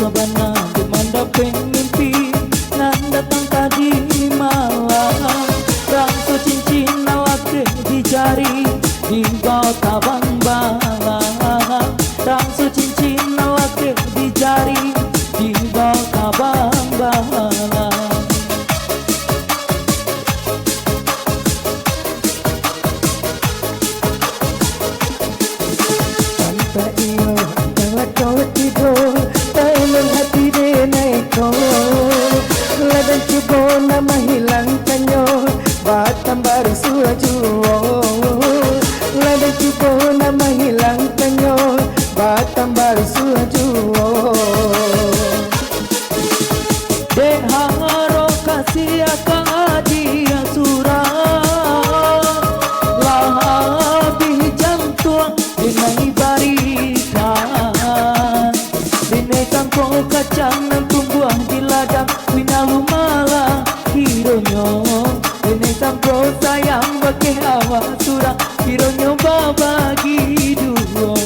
sabana demanda pengimpi nan datang tadi malam rangsu cincin laki di jari di bawah tabang balang rangsu cincin laki di jari di bawah tabang balang. Tanpa iyo antara kau tidur dalam hati dia naik kau ladang cuba nama hilangkannya batang baru suajuo ladang cuba nama hilangkannya batang baru suajuo dek haro kasih akan hadiah surah lahabih jantung dengan ibarikan dinai tangkong kacang dan tumbuh di ladang winalu malah hironyo dinai tangkong sayang bagi awak surah hironyo babagi dua.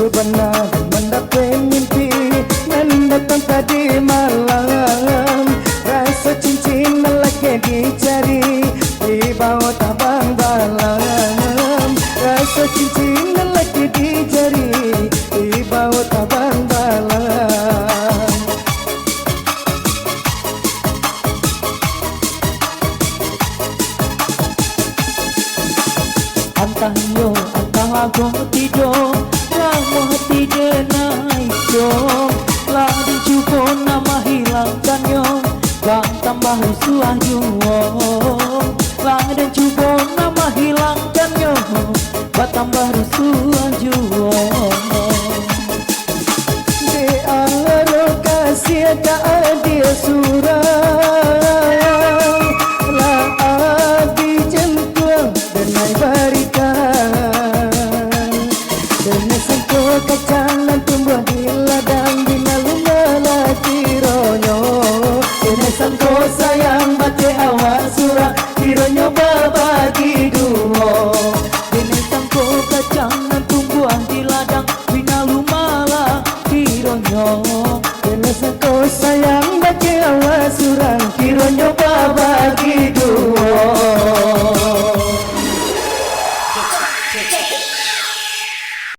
Benar mendapat mimpi dan datang tadi malam rasa cincin lelaki di jari di bawah tabang balang rasa cincin lelaki di jari di bawah tabang balang. Antah yo antah aku tidur Ramo hati dia naik dong lah dicuba nama hilangkannya bang tambah rusuh juang lah dan cuba nama hilangkannya bang tambah rusuh juang di aro kasih tak dia surah lah abi jentuang dan naik barikan dengan sangko kacang dan tumbuh di ladang binalu melati ronyo dengan sangko sayang bate awak surah hironyo babagi duo dengan sangko kacang dan tumbuh di ladang binalu melati ronyo dengan sangko sayang bate awak surah hironyo babagi duo.